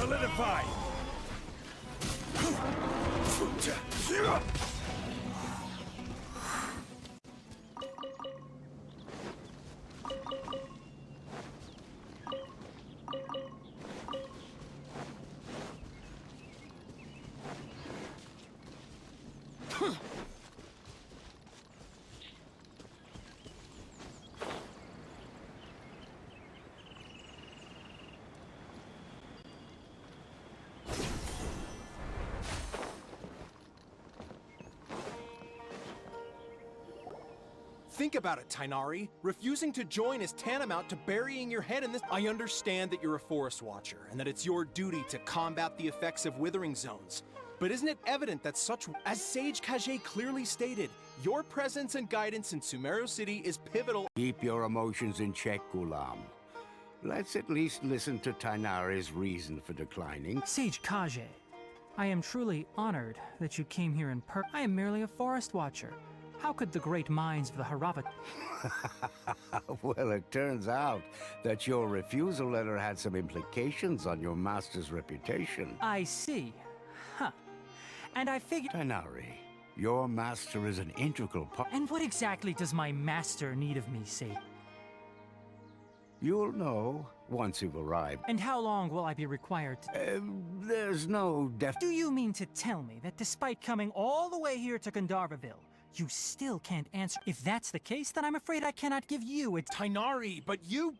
Solidify! Think about it, Tainari. Refusing to join is tantamount to burying your head in this. I understand that you're a forest watcher and that it's your duty to combat the effects of withering zones. But isn't it evident that as Sage Kage clearly stated, your presence and guidance in Sumeru City is pivotal? Keep your emotions in check, Gulam. Let's at least listen to Tainari's reason for declining. Sage Kage, I am truly honored that you came here in I am merely a forest watcher. How could the great minds of the Harava... Well, it turns out that your refusal letter had some implications on your master's reputation. I see. Huh. And I figured... Tainari, your master is an integral part... And what exactly does my master need of me, Sage? You'll know once you've arrived. And how long will I be required to... There's no Do you mean to tell me that despite coming all the way here to Gandharvaville, you still can't answer? If that's the case, then I'm afraid I cannot give you a... Tainari, but you...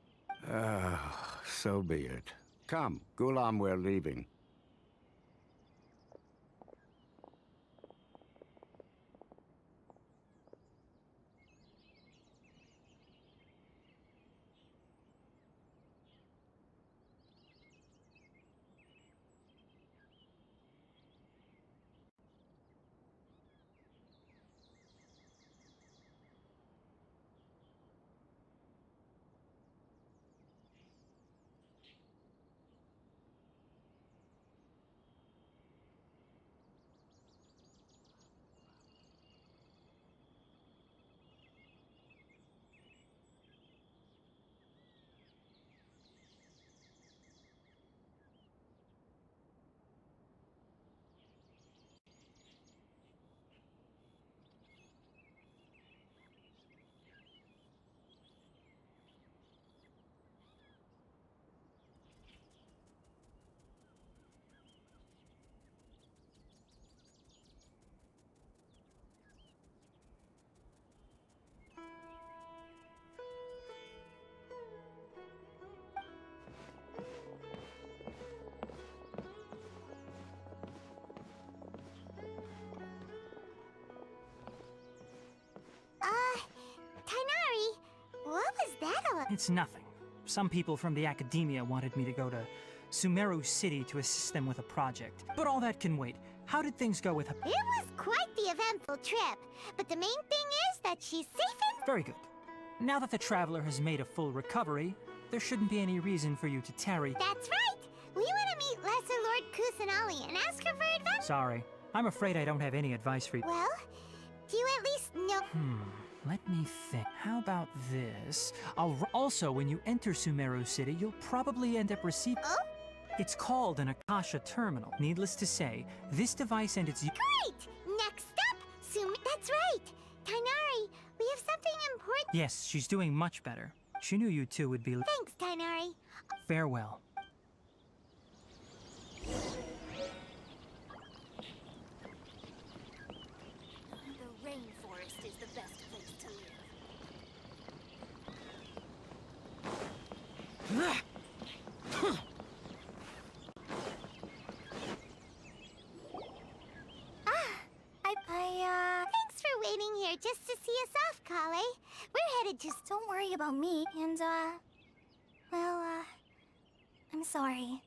So be it. Come, Gulam, we're leaving. Tainari, what was that all about? It's nothing. Some people from the academia wanted me to go to Sumeru City to assist them with a project. But all that can wait. How did things go with her? It was quite the eventful trip, but the main thing is that she's safe and... Very good. Now that the traveler has made a full recovery, there shouldn't be any reason for you to tarry. That's right! We want to meet Lesser Lord Kusanali and ask her for advice. Sorry. I'm afraid I don't have any advice for you. Well, do you at least know... Let me think. How about this? Also, when you enter Sumeru City, you'll probably end up receiving... Oh? It's called an Akasha terminal. Needless to say, this device and its... Great! Next up, That's right! Tainari, we have something important... Yes, she's doing much better. She knew you two would be... Thanks, Tainari. Farewell. The rainforest is the best place to live. Thanks for waiting here just to see us off, Kale. We're headed to... Don't worry about me, and, I'm sorry.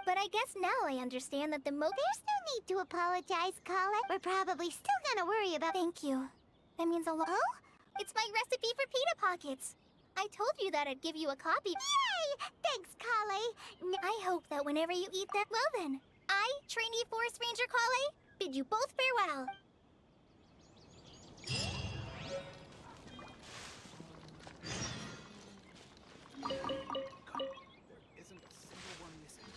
But I guess now I understand that There's no need to apologize, Kale. We're probably still gonna worry about... Thank you. That means a lot. Oh? It's my recipe for pita pockets. I told you that I'd give you a copy. Yay! Thanks, Kale. I hope that whenever you eat that... Well then, I, trainee Forest Ranger Kale, bid you both farewell. There isn't a single one missing.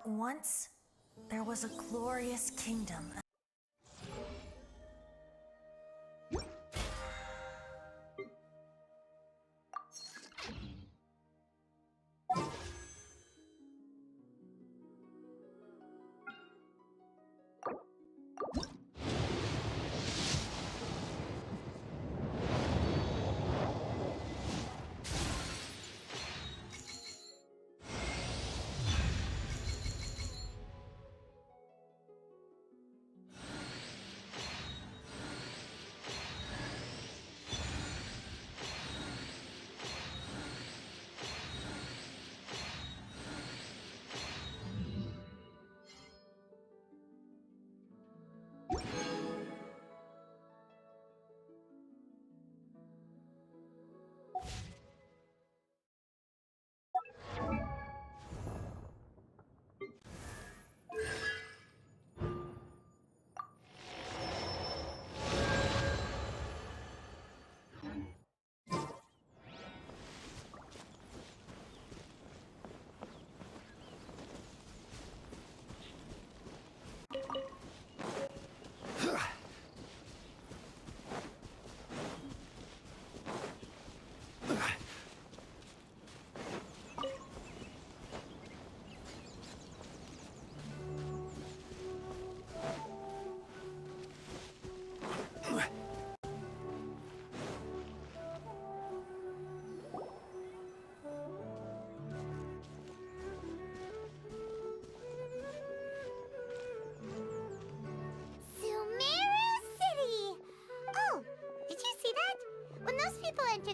Once, there was a glorious kingdom.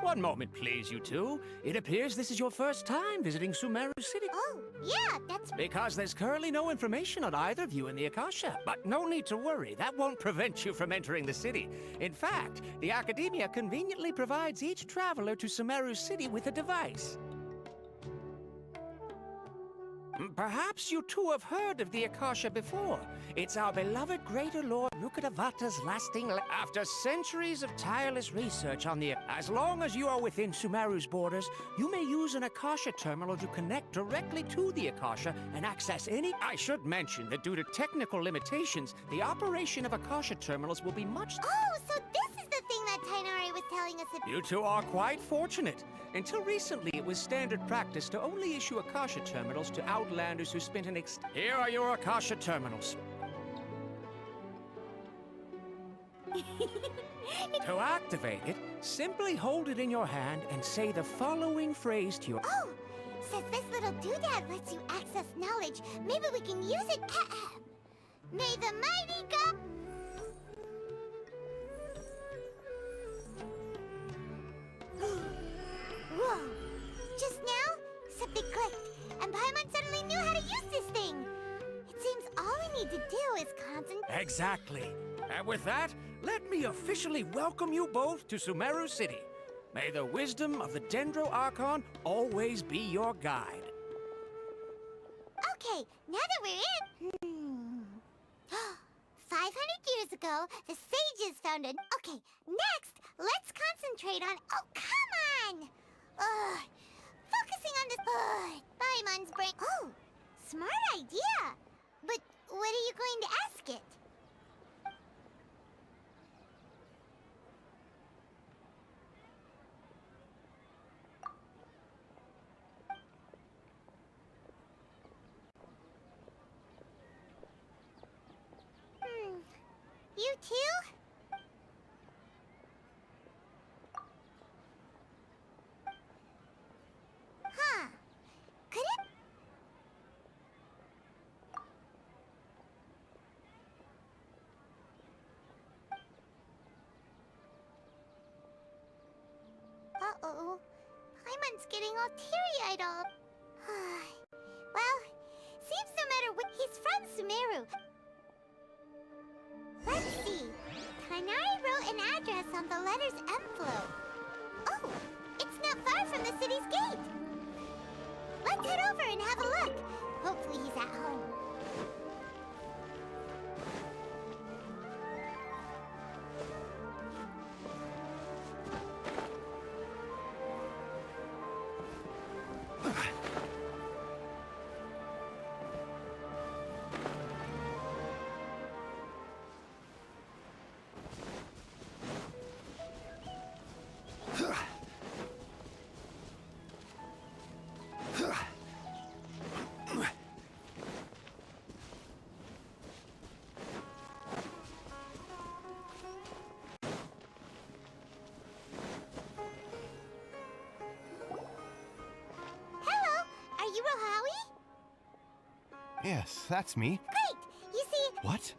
One moment, please, you two. It appears this is your first time visiting Sumeru City. Oh, yeah, that's... Because there's currently no information on either of you in the Akasha. But no need to worry, that won't prevent you from entering the city. In fact, the Academia conveniently provides each traveler to Sumeru City with a device. Perhaps you two have heard of the Akasha before. It's our beloved Greater Lord Rukkhadevata's lasting... After centuries of tireless research on the... As long as you are within Sumeru's borders, you may use an Akasha terminal to connect directly to the Akasha and access any... I should mention that due to technical limitations, the operation of Akasha terminals will be much... Oh, so this is the thing that Tainari was telling us about. You two are quite fortunate. Until recently, it was standard practice to only issue Akasha terminals to outlanders who spent an Here are your Akasha terminals. To activate it, simply hold it in your hand and say the following phrase to your... Oh, says this little doodad lets you access knowledge. Maybe we can use it. May the mighty God... Whoa! Just now, something clicked, and Paimon suddenly knew how to use this thing. It seems all we need to do is concentrate. Exactly. And with that, let me officially welcome you both to Sumeru City. May the wisdom of the Dendro Archon always be your guide. Okay, now that we're in... 500 years ago, the sages found an... Okay, next, let's concentrate on... Oh, come on! Focusing on this... Paimon's brain... Oh, smart idea! But what are you going to ask it? You too? Huh. Could it... Uh-oh. Paimon's getting all teary-eyed all... Well, seems no matter what... He's from Sumeru. Let's see. Tainari wrote an address on the letter's envelope. Oh, it's not far from the city's gate. Let's head over and have a look. Hopefully he's at home. Yes, that's me. Great! You see, What?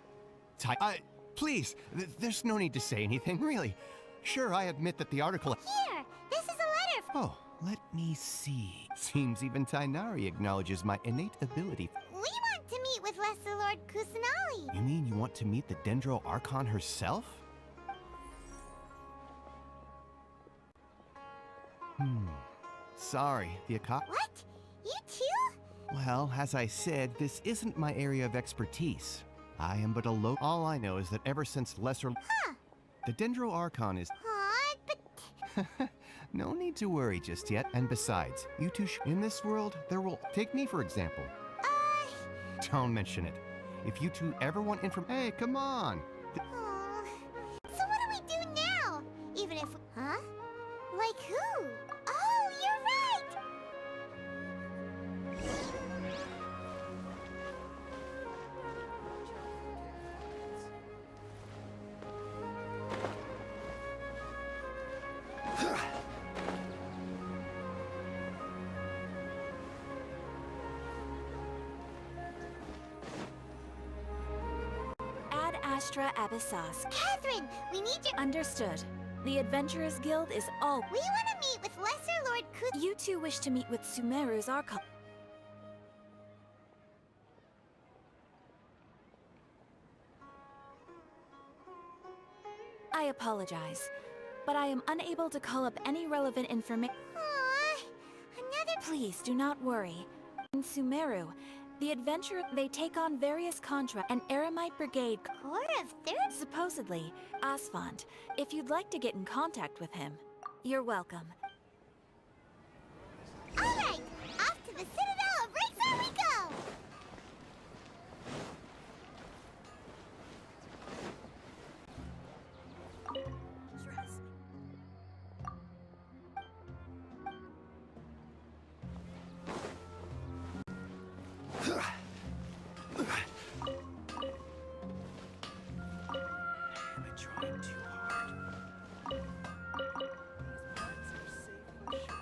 Please, there's no need to say anything, really. Sure, I admit that the article... here, this is a letter Oh, let me see. Seems even Tainari acknowledges my innate ability. We want to meet with Lesser Lord Kusanali. You mean you want to meet the Dendro Archon herself? Sorry, the Akasha... What? You too? Well, as I said, this isn't my area of expertise. I am but a all I know is that ever since Lesser... Huh. The Dendro Archon is... Aw, but... No need to worry just yet. And besides, you two in this world, there will... Take me, for example. Don't mention it. If you two ever want Hey, come on! Aw. So what do we do now? Even if... Huh? Like who? Oh, you're right! Ad Astra Abyssas. Catherine, we need your... Understood. The Adventurers Guild is all. We want to meet with Lesser Lord Kus... You two wish to meet with Sumeru's Archon. I apologize, but I am unable to call up any relevant information. Aw, another... Please do not worry. In Sumeru, the adventurer they take on various contracts. An Eremite brigade. Court of Third... Supposedly, Asphalt. If you'd like to get in contact with him, you're welcome. Alright, off to the Citadel of Razor we go! I'm trying too hard. These parts are safe for sure.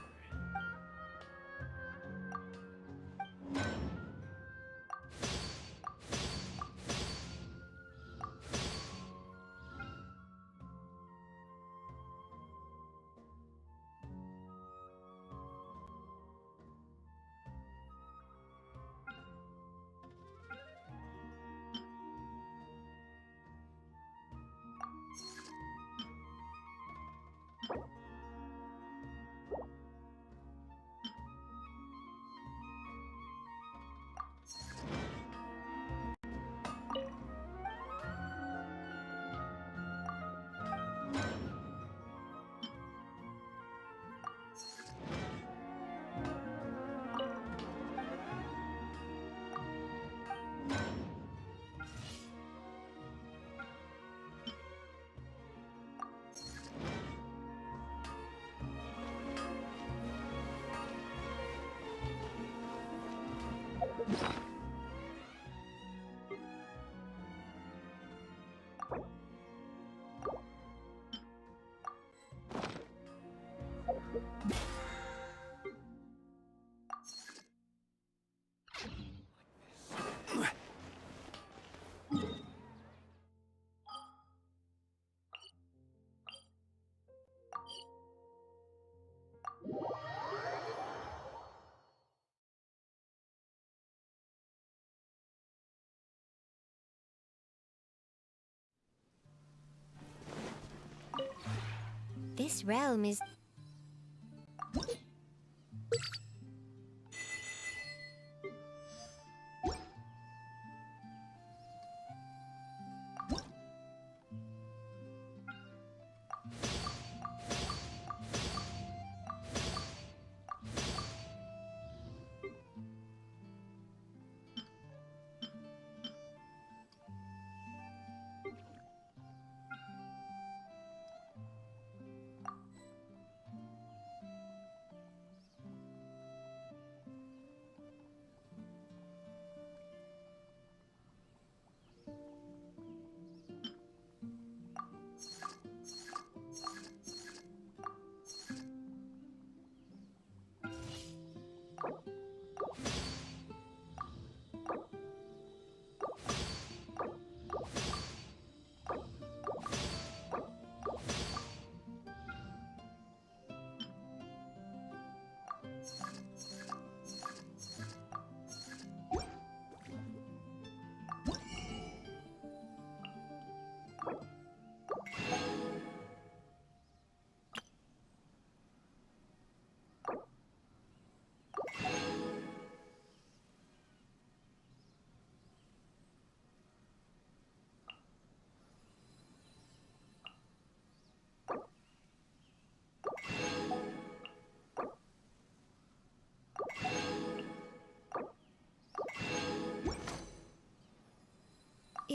This realm is...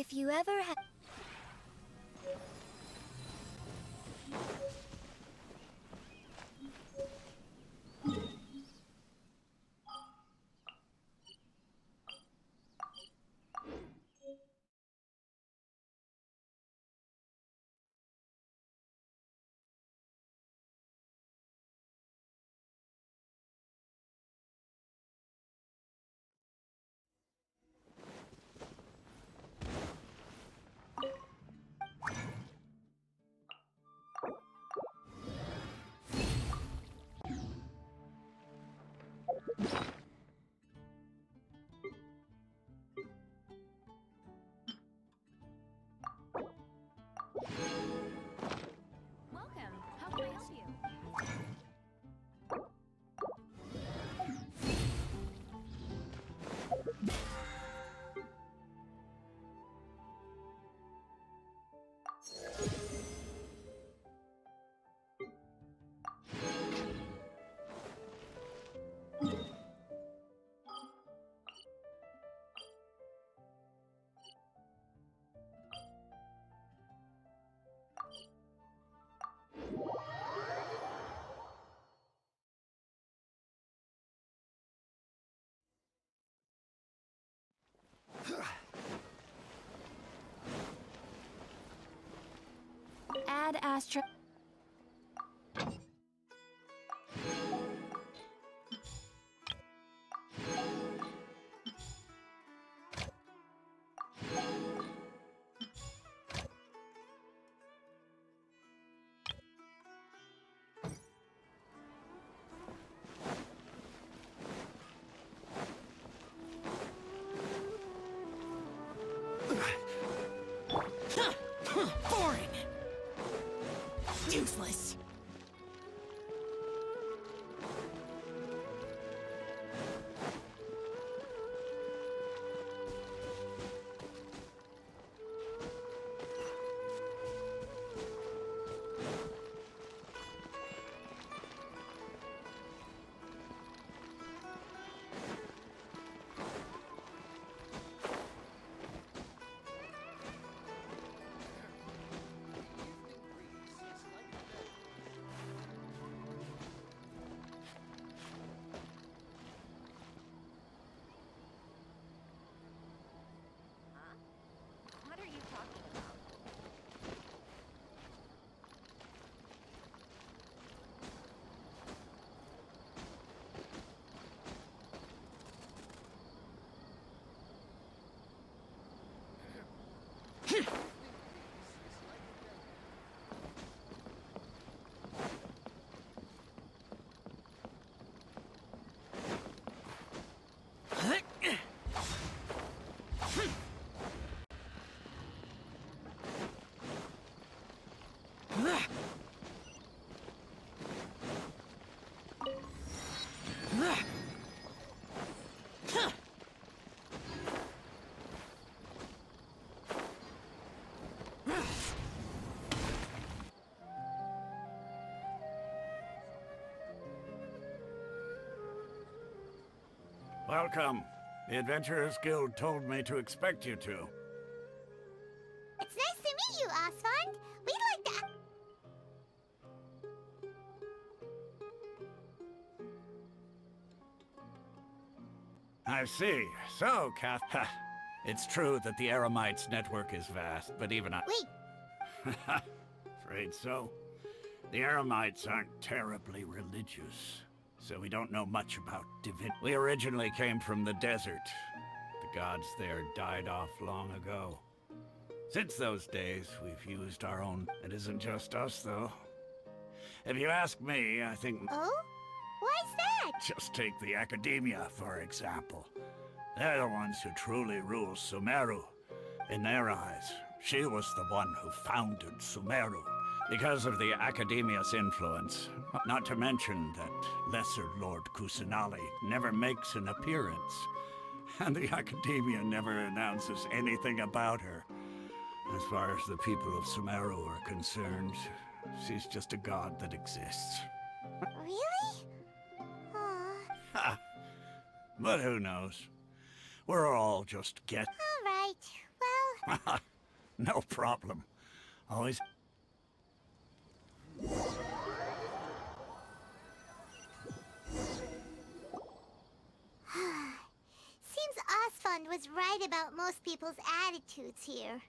If you ever have... Welcome. How can I help you? Add Astra. Boring. Useless. What are you talking about? Welcome. The Adventurers Guild told me to expect you two. It's nice to meet you, Osvald. We'd like to... I see. So, Kath... It's true that the Eremites' network is vast, but even I... Wait, Afraid so. The Eremites aren't terribly religious, so we don't know much about divinity. We originally came from the desert. The gods there died off long ago. Since those days, we've used our own... It isn't just us, though. If you ask me, I think... oh? Why's that? Just take the Academia, for example. They're the ones who truly rule Sumeru. In their eyes, she was the one who founded Sumeru. Because of the Academia's influence, not to mention that Lesser Lord Kusanali never makes an appearance. And the Academia never announces anything about her. As far as the people of Sumeru are concerned, she's just a god that exists. Really? Aw. But who knows? We're all just All right. Well, No problem. Always. Seems Osfund was right about most people's attitudes here.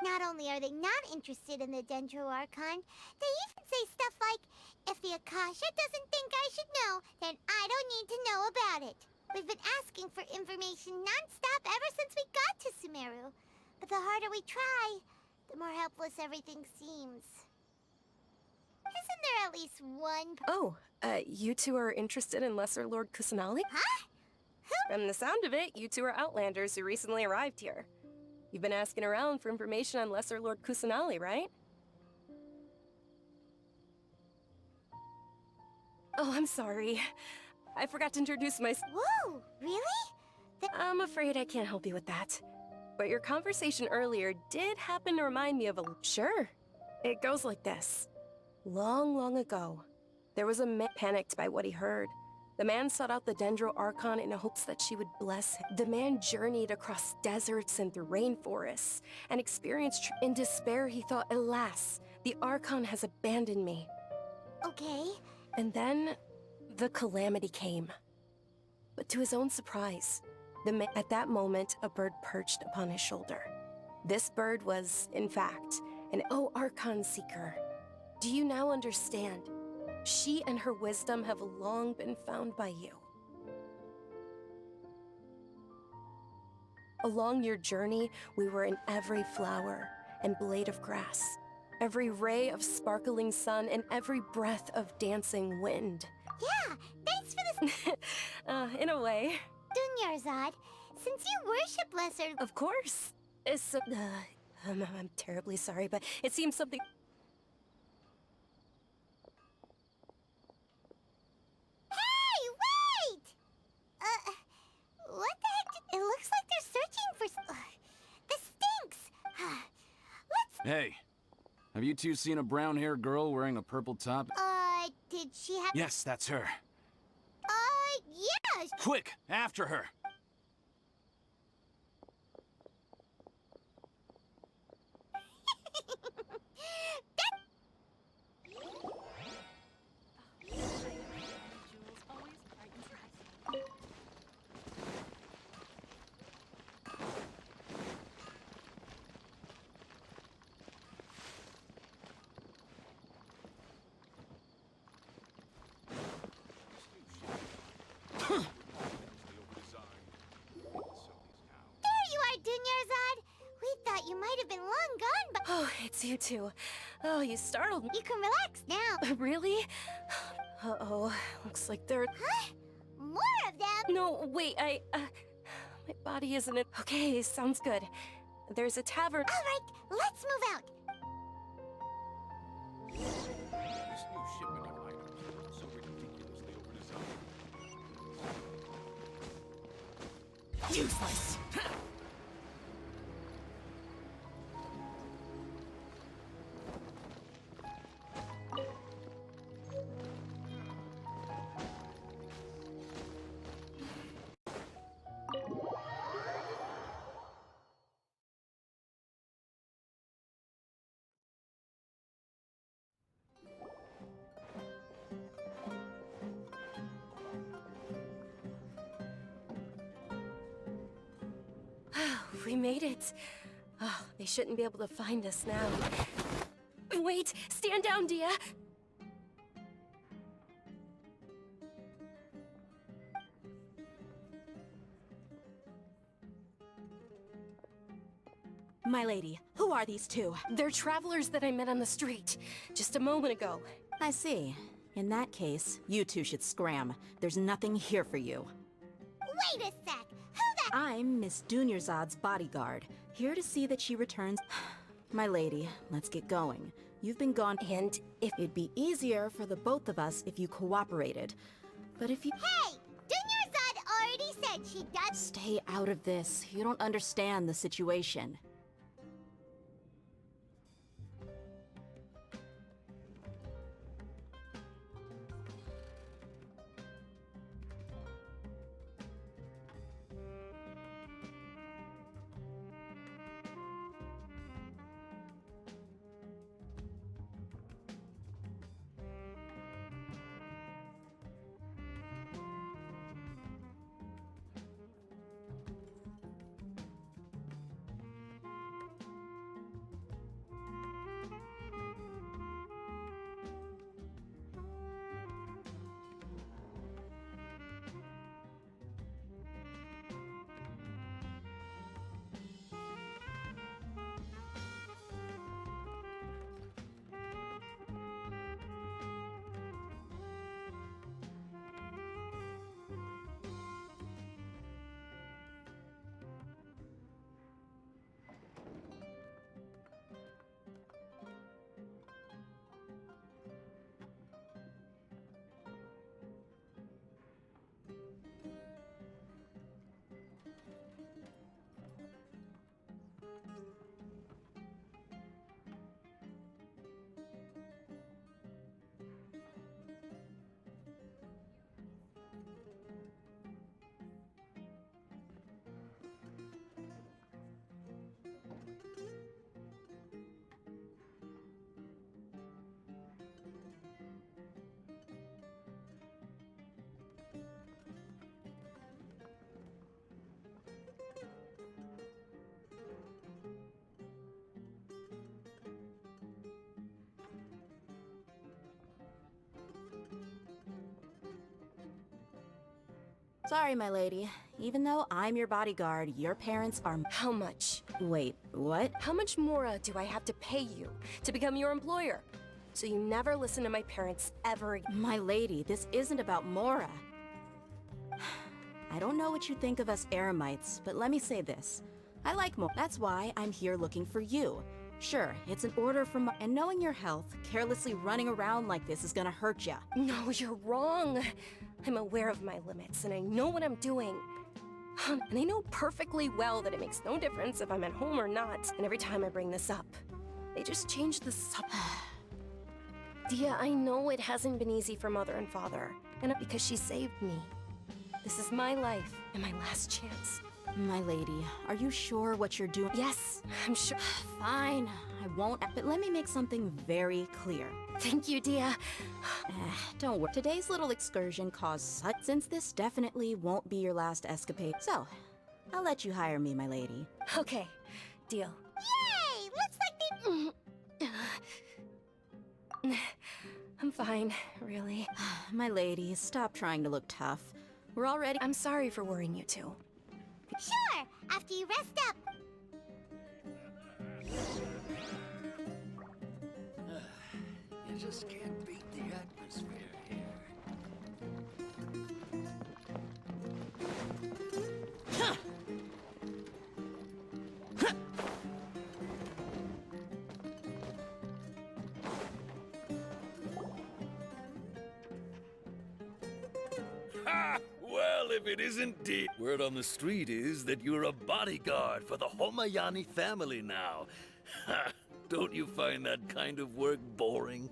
Not only are they not interested in the Dendro Archon, they even say stuff like, if the Akasha doesn't think I should know, then I don't need to know about it. We've been asking for information non-stop ever since we got to Sumeru. But the harder we try, the more helpless everything seems. Isn't there at least one Oh, you two are interested in Lesser Lord Kusanali? Huh? From the sound of it, you two are Outlanders who recently arrived here. You've been asking around for information on Lesser Lord Kusanali, right? Oh, I'm sorry. I forgot to introduce myself. Whoa, really? I'm afraid I can't help you with that. But your conversation earlier did happen to remind me of a... Sure. It goes like this. Long, long ago, there was a man panicked by what he heard. The man sought out the Dendro Archon in hopes that she would bless him. The man journeyed across deserts and through rainforests, and experienced in despair he thought, alas, the Archon has abandoned me. Okay. And then, the calamity came. But to his own surprise, at that moment, a bird perched upon his shoulder. This bird was, in fact, an Archon seeker. Do you now understand? She and her wisdom have long been found by you. Along your journey, we were in every flower and blade of grass, every ray of sparkling sun, and every breath of dancing wind. Yeah, thanks for this. In a way. Dunyarzad, since you worship Lesser... Of course. I'm terribly sorry, but it seems something... Hey, wait! What the heck? It looks like they're searching for... This stinks! Let's... Hey, have you two seen a brown-haired girl wearing a purple top? Did she have... Yes, that's her. Yeah! Quick, after her! You might have been long gone, but... Oh, it's you two. Oh, you startled me. You can relax now. Really? Uh-oh. Looks like they're... Huh? More of them? No, wait, my body isn't it. Okay, sounds good. There's a tavern... All right, let's move out. This new shipment of items, so ridiculously overdesigned. Useless! We made it. Oh, they shouldn't be able to find us now. Wait! Stand down, Dia! My lady, who are these two? They're travelers that I met on the street just a moment ago. I see. In that case, you two should scram. There's nothing here for you. Wait a sec! Who the... I'm Miss Dunyarzad's bodyguard, here to see that she returns... My lady, let's get going. You've been gone, and if it'd be easier for the both of us if you cooperated. But if you... Hey! Dunyarzad already said she does... Stay out of this. You don't understand the situation. Sorry, my lady. Even though I'm your bodyguard, your parents are... How much? Wait, what? How much more do I have to pay you to become your employer? So you never listen to my parents ever again. My lady, this isn't about Mora. I don't know what you think of us Eremites, but let me say this. I like Mora. That's why I'm here looking for you. Sure, it's an order from... And knowing your health, carelessly running around like this is gonna hurt ya. No, you're wrong. I'm aware of my limits, and I know what I'm doing. And I know perfectly well that it makes no difference if I'm at home or not. And every time I bring this up, they just change the subject. Dia, I know it hasn't been easy for Mother and Father, and because she saved me. This is my life and my last chance. My lady, are you sure what you're doing? Yes, I'm sure. Fine, I won't, but let me make something very clear. Thank you, Dia. Don't worry. Today's little excursion caused such... Since this definitely won't be your last escapade, so I'll let you hire me, my lady. Okay, deal. Yay! Looks like they... I'm fine, really. My lady, stop trying to look tough. We're already... I'm sorry for worrying you too. Sure, after you rest up. You just can't beat the atmosphere here. Ha! Well, if it isn't Dee. Word on the street is that you're a bodyguard for the Homayani family now. Ha! Don't you find that kind of work boring?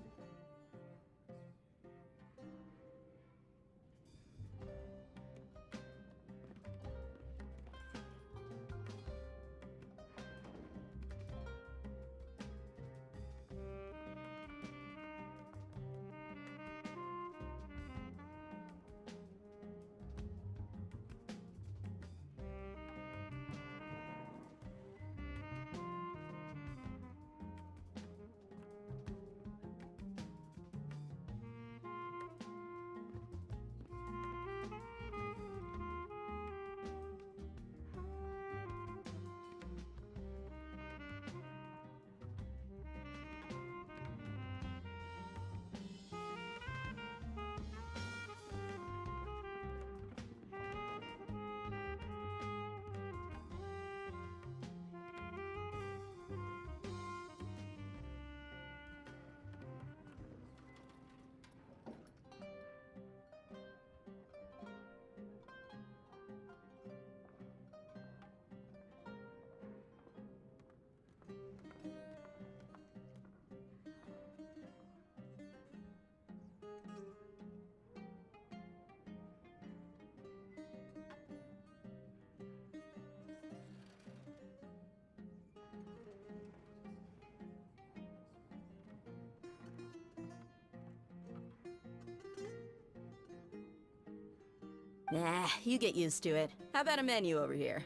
Nah, you get used to it. How about a menu over here?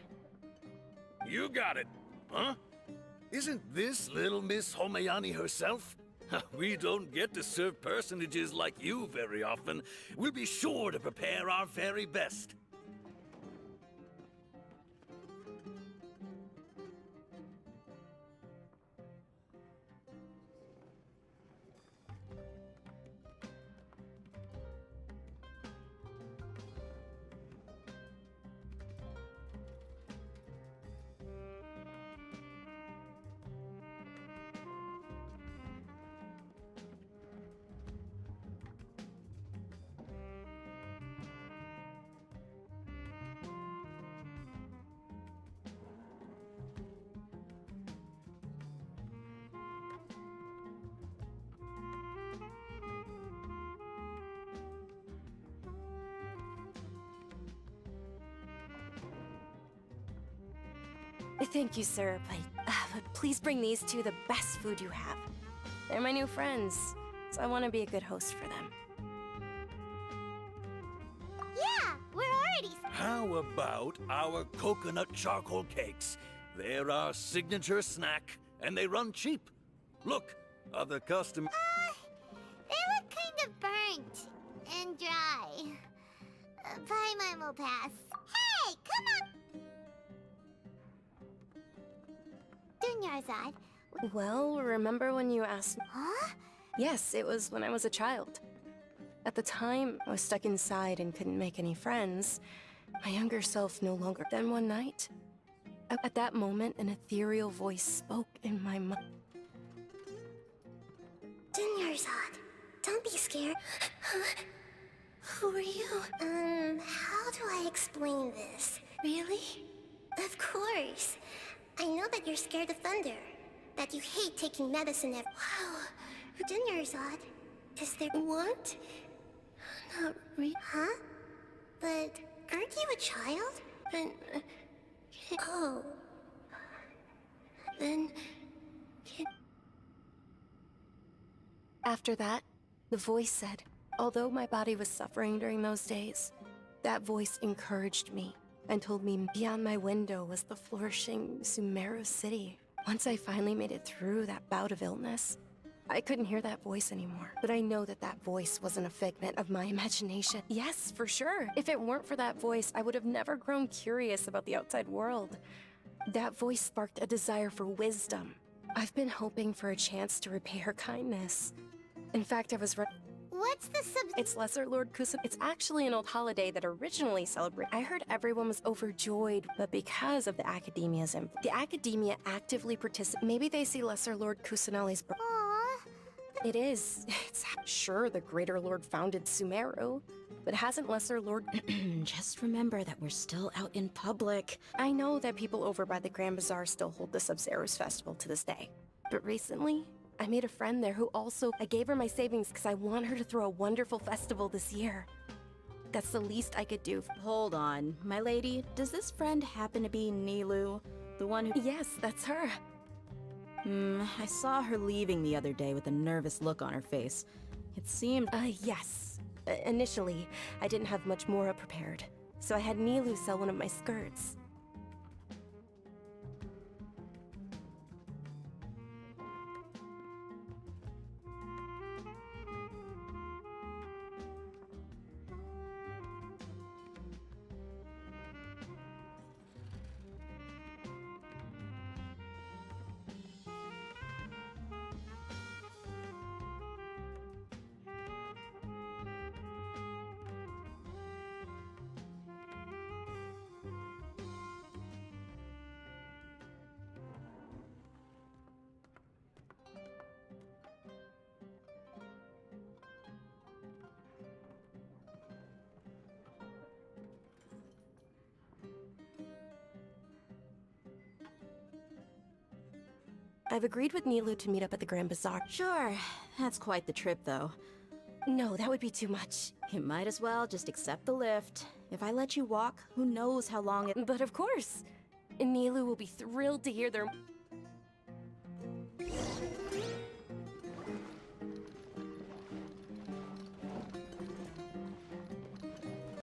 You got it, huh? Isn't this little Miss Homayani herself? We don't get to serve personages like you very often. We'll be sure to prepare our very best. Thank you, sir, but please bring these two the best food you have. They're my new friends, so I want to be a good host for them. Yeah, we're already... How about our coconut charcoal cakes? They're our signature snack, and they run cheap. Look, other custom... they look kind of burnt and dry. Bye, Mimo Pass. Hey, come on! Dunyarzad. Well, remember when you asked me? Huh? Yes, it was when I was a child. At the time, I was stuck inside and couldn't make any friends. My younger self no longer. Then one night, at that moment, an ethereal voice spoke in my mind. Dunyarzad, don't be scared. Who are you? How do I explain this? Really? Of course. I know that you're scared of thunder. That you hate taking medicine Wow. Dunyarzad, is there... What? Not really. Huh? But aren't you a child? Oh. Then... After that, the voice said, although my body was suffering during those days, that voice encouraged me and told me beyond my window was the flourishing Sumeru city. Once I finally made it through that bout of illness, I couldn't hear that voice anymore. But I know that that voice wasn't a figment of my imagination. Yes, for sure. If it weren't for that voice, I would have never grown curious about the outside world. That voice sparked a desire for wisdom. I've been hoping for a chance to repay her kindness. In fact, I was What's the It's Lesser Lord Kusan. It's actually an old holiday that originally celebrated. I heard everyone was overjoyed, but because of the Academia's the Academia actively participates. Maybe they see Lesser Lord Kusanali's birth. Aww. It is. It's sure the Greater Lord founded Sumeru, but hasn't Lesser Lord... Just remember that we're still out in public. I know that people over by the Grand Bazaar still hold the Sub-Zero's festival to this day, but recently, I made a friend there who also... I gave her my savings because I want her to throw a wonderful festival this year. That's the least I could do. Hold on, my lady. Does this friend happen to be Nilu? The one who... Yes, that's her. I saw her leaving the other day with a nervous look on her face. It seemed... Yes. Initially, I didn't have much more prepared, so I had Nilu sell one of my skirts. I've agreed with Nilu to meet up at the Grand Bazaar. Sure, that's quite the trip, though. No, that would be too much. You might as well just accept the lift. If I let you walk, who knows how long it... But of course! Nilu will be thrilled to hear their...